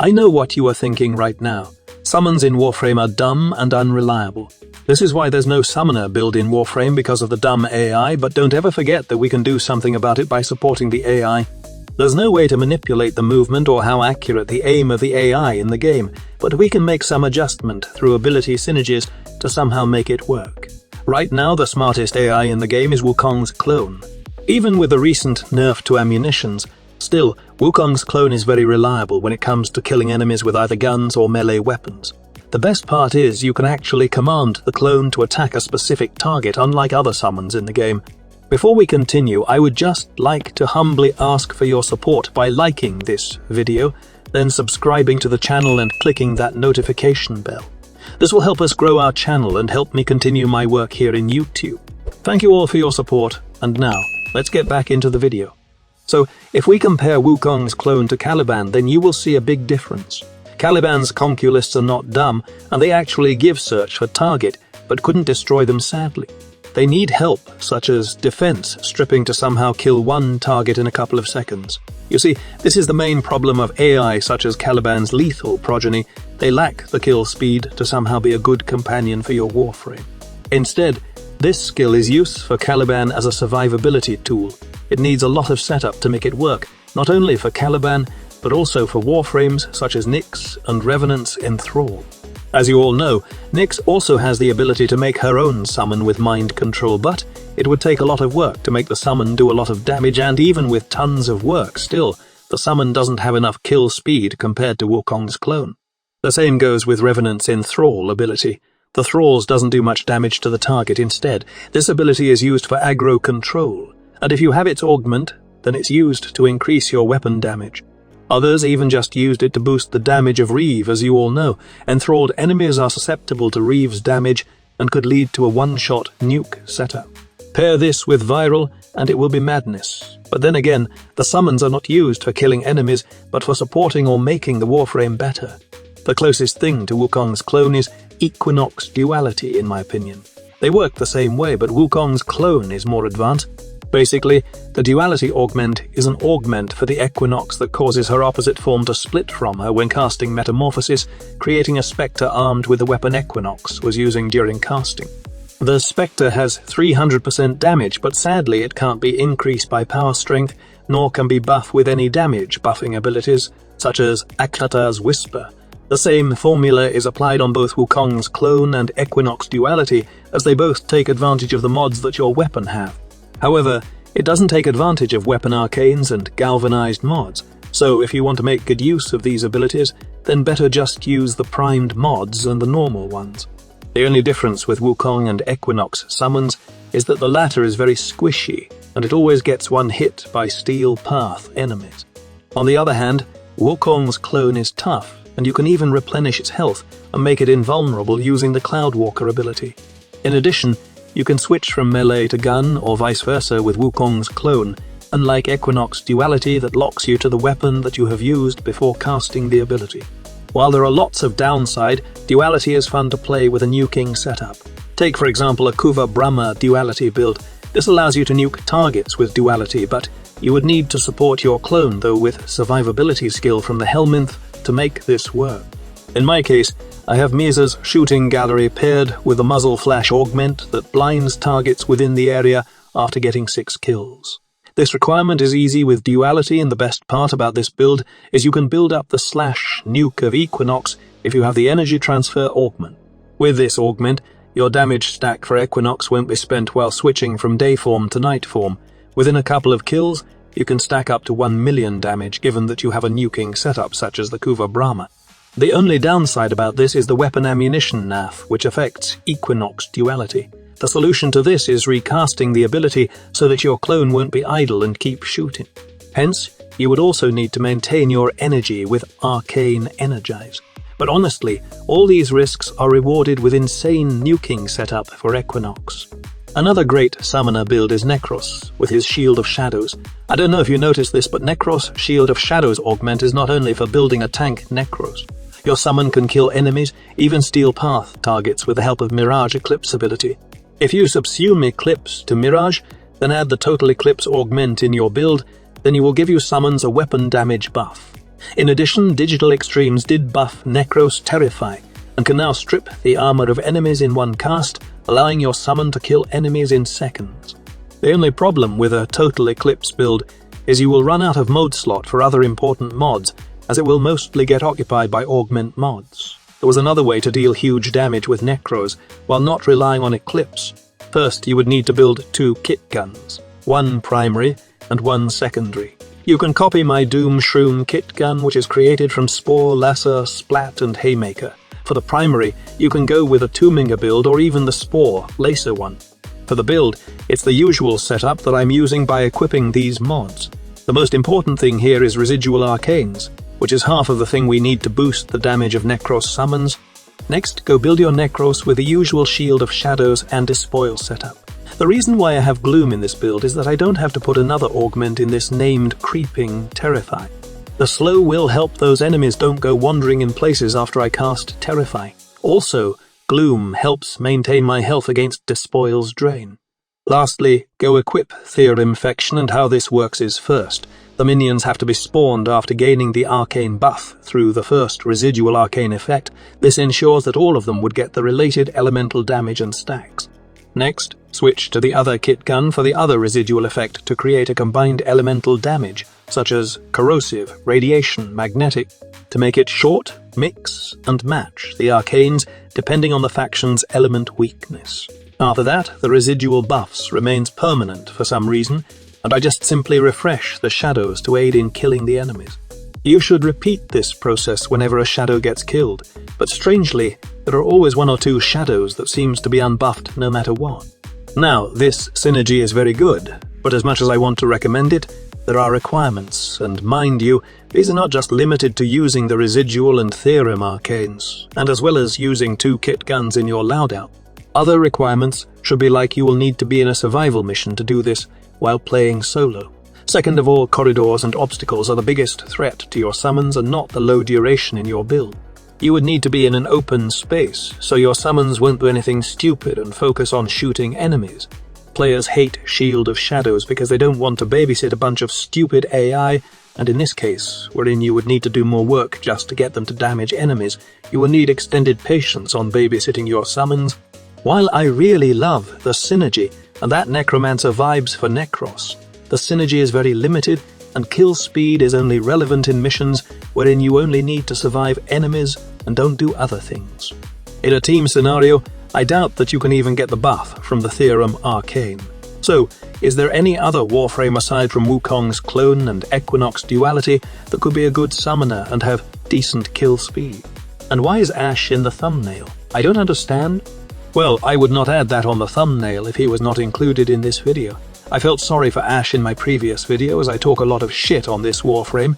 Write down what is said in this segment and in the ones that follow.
I know what you are thinking right now. Summons in Warframe are dumb and unreliable. This is why there's no summoner build in Warframe, because of the dumb AI, but don't ever forget that we can do something about it by supporting the AI. There's no way to manipulate the movement or how accurate the aim of the AI in the game, but we can make some adjustment through ability synergies to somehow make it work. Right now, the smartest AI in the game is Wukong's clone. Even with the recent nerf to ammunitions, still, Wukong's clone is very reliable when it comes to killing enemies with either guns or melee weapons. The best part is you can actually command the clone to attack a specific target, unlike other summons in the game. Before we continue, I would just like to humbly ask for your support by liking this video, then subscribing to the channel and clicking that notification bell. This will help us grow our channel and help me continue my work here in YouTube. Thank you all for your support, and now, let's get back into the video. So, if we compare Wukong's clone to Caliban, then you will see a big difference. Caliban's conculists are not dumb, and they actually give search for target, but couldn't destroy them sadly. They need help, such as defense, stripping to somehow kill one target in a couple of seconds. You see, this is the main problem of AI such as Caliban's lethal progeny. They lack the kill speed to somehow be a good companion for your Warframe. Instead, this skill is used for Caliban as a survivability tool. It needs a lot of setup to make it work, not only for Caliban, but also for Warframes such as Nyx and Revenant's Enthrall. As you all know, Nyx also has the ability to make her own summon with mind control, but it would take a lot of work to make the summon do a lot of damage, and even with tons of work, still, the summon doesn't have enough kill speed compared to Wukong's clone. The same goes with Revenant's Enthrall ability. The Thralls doesn't do much damage to the target. Instead, this ability is used for aggro control, and if you have its augment, then it's used to increase your weapon damage. Others even just used it to boost the damage of Reeve. As you all know, enthralled enemies are susceptible to Reeve's damage and could lead to a one-shot nuke setup. Pair this with Viral and it will be madness. But then again, the summons are not used for killing enemies, but for supporting or making the Warframe better. The closest thing to Wukong's clone is Equinox Duality, in my opinion. They work the same way, but Wukong's clone is more advanced. Basically, the duality augment is an augment for the Equinox that causes her opposite form to split from her when casting Metamorphosis, creating a Spectre armed with the weapon Equinox was using during casting. The Spectre has 300% damage, but sadly it can't be increased by power strength, nor can be buffed with any damage buffing abilities, such as Aklata's Whisper. The same formula is applied on both Wukong's clone and Equinox Duality, as they both take advantage of the mods that your weapon have. However, it doesn't take advantage of weapon arcanes and galvanized mods, so if you want to make good use of these abilities, then better just use the primed mods and the normal ones. The only difference with Wukong and Equinox summons is that the latter is very squishy, and it always gets one hit by Steel Path enemies. On the other hand, Wukong's clone is tough, and you can even replenish its health and make it invulnerable using the Cloudwalker ability. In addition, you can switch from melee to gun or vice versa with Wukong's clone, unlike Equinox Duality that locks you to the weapon that you have used before casting the ability. While there are lots of downside, Duality is fun to play with a nuking setup. Take for example a Kuva Brahma Duality build. This allows you to nuke targets with Duality, but you would need to support your clone though with survivability skill from the Helminth to make this work. In my case, I have Misa's shooting gallery paired with a muzzle flash augment that blinds targets within the area after getting 6 kills. This requirement is easy with Duality, and the best part about this build is you can build up the slash nuke of Equinox if you have the energy transfer augment. With this augment, your damage stack for Equinox won't be spent while switching from day form to night form. Within a couple of kills, you can stack up to 1 million damage given that you have a nuking setup such as the Kuva Brahma. The only downside about this is the weapon ammunition nerf, which affects Equinox Duality. The solution to this is recasting the ability so that your clone won't be idle and keep shooting. Hence, you would also need to maintain your energy with Arcane Energize. But honestly, all these risks are rewarded with insane nuking setup for Equinox. Another great summoner build is Necros, with his Shield of Shadows. I don't know if you noticed this, but Necros' Shield of Shadows augment is not only for building a tank Necros. Your summon can kill enemies, even Steel Path targets with the help of Mirage Eclipse ability. If you subsume Eclipse to Mirage, then add the Total Eclipse augment in your build, then you will give you summons a weapon damage buff. In addition, Digital Extremes did buff Necros Terrify, and can now strip the armor of enemies in one cast, allowing your summon to kill enemies in seconds. The only problem with a Total Eclipse build is you will run out of mod slot for other important mods, as it will mostly get occupied by augment mods. There was another way to deal huge damage with Necros while not relying on Eclipse. First, you would need to build 2 kit guns, one primary and one secondary. You can copy my Doom Shroom kit gun, which is created from Spore, Lacer, Splat and Haymaker. For the primary, you can go with a Toominger build or even the Spore, Lacer one. For the build, it's the usual setup that I'm using by equipping these mods. The most important thing here is Residual Arcanes, which is half of the thing we need to boost the damage of Necros summons. Next, go build your Necros with the usual Shield of Shadows and Despoil setup. The reason why I have Gloom in this build is that I don't have to put another augment in this named Creeping Terrify. The slow will help those enemies don't go wandering in places after I cast Terrify. Also, Gloom helps maintain my health against Despoil's Drain. Lastly, go equip Theor Infection, and how this works is first. The minions have to be spawned after gaining the arcane buff through the first residual arcane effect. This ensures that all of them would get the related elemental damage and stacks. Next, switch to the other kit gun for the other residual effect to create a combined elemental damage, such as corrosive, radiation, magnetic, to make it short, mix, and match the arcanes depending on the faction's element weakness. After that, the residual buffs remains permanent for some reason, and I just simply refresh the shadows to aid in killing the enemies. You should repeat this process whenever a shadow gets killed, but strangely, there are always 1 or 2 shadows that seems to be unbuffed no matter what. Now, this synergy is very good, but as much as I want to recommend it, there are requirements, and mind you, these are not just limited to using the residual and theorem arcanes, and as well as using 2 kit guns in your loadout. Other requirements should be like you will need to be in a survival mission to do this while playing solo. Second of all, corridors and obstacles are the biggest threat to your summons and not the low duration in your build. You would need to be in an open space, so your summons won't do anything stupid and focus on shooting enemies. Players hate Shield of Shadows because they don't want to babysit a bunch of stupid AI, and in this case, wherein you would need to do more work just to get them to damage enemies, you will need extended patience on babysitting your summons. While I really love the synergy and that Necromancer vibes for Necros, the synergy is very limited, and kill speed is only relevant in missions wherein you only need to survive enemies and don't do other things. In a team scenario, I doubt that you can even get the buff from the Theorem Arcane. So, is there any other Warframe aside from Wukong's Clone and Equinox duality that could be a good summoner and have decent kill speed? And why is Ash in the thumbnail? I don't understand. Well, I would not add that on the thumbnail if he was not included in this video. I felt sorry for Ash in my previous video as I talk a lot of shit on this Warframe.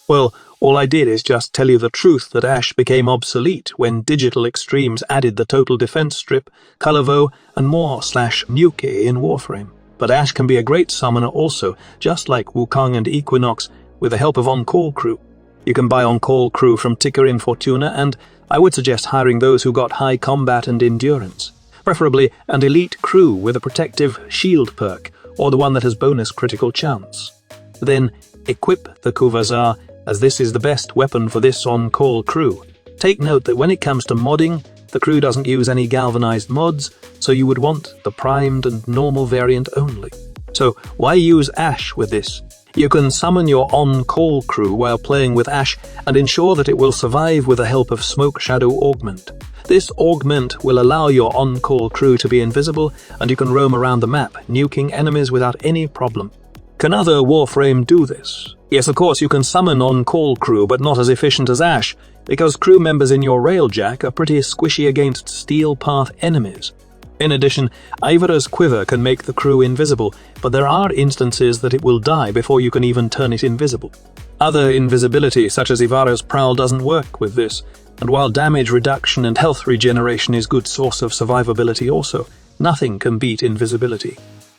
Well, all I did is just tell you the truth that Ash became obsolete when Digital Extremes added the Total Defense strip, Colorvo, and more /Nuke in Warframe. But Ash can be a great summoner also, just like Wukong and Equinox, with the help of On-Call Crew. You can buy On-Call Crew from Ticker in Fortuna, and I would suggest hiring those who got high combat and endurance, preferably an elite crew with a protective shield perk, or the one that has bonus critical chance. Then, equip the Kuvazar, as this is the best weapon for this on-call crew. Take note that when it comes to modding, the crew doesn't use any galvanized mods, so you would want the primed and normal variant only. So why use Ash with this? You can summon your on-call crew while playing with Ash and ensure that it will survive with the help of Smoke Shadow Augment. This augment will allow your on-call crew to be invisible, and you can roam around the map, nuking enemies without any problem. Can other Warframe do this? Yes, of course you can summon on-call crew, but not as efficient as Ash, because crew members in your Railjack are pretty squishy against Steel Path enemies. In addition, Ivara's Quiver can make the crew invisible, but there are instances that it will die before you can even turn it invisible. Other invisibility, such as Ivara's Prowl, doesn't work with this, and while damage reduction and health regeneration is good source of survivability also, nothing can beat invisibility.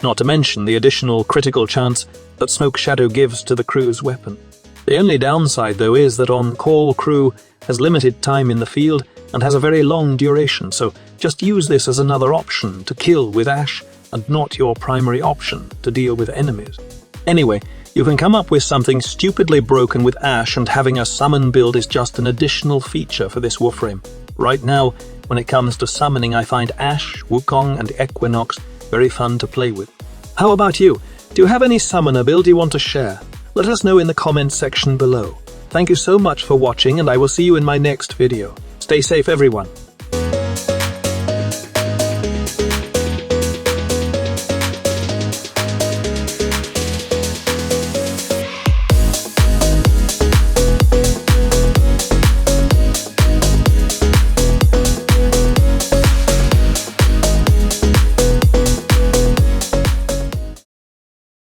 Not to mention the additional critical chance that Smoke Shadow gives to the crew's weapon. The only downside, though, is that on-call crew has limited time in the field and has a very long duration, so just use this as another option to kill with Ash and not your primary option to deal with enemies. Anyway, you can come up with something stupidly broken with Ash, and having a summon build is just an additional feature for this Warframe. Right now, when it comes to summoning, I find Ash, Wukong, and Equinox very fun to play with. How about you? Do you have any summoner build you want to share? Let us know in the comments section below. Thank you so much for watching, and I will see you in my next video. Stay safe, everyone.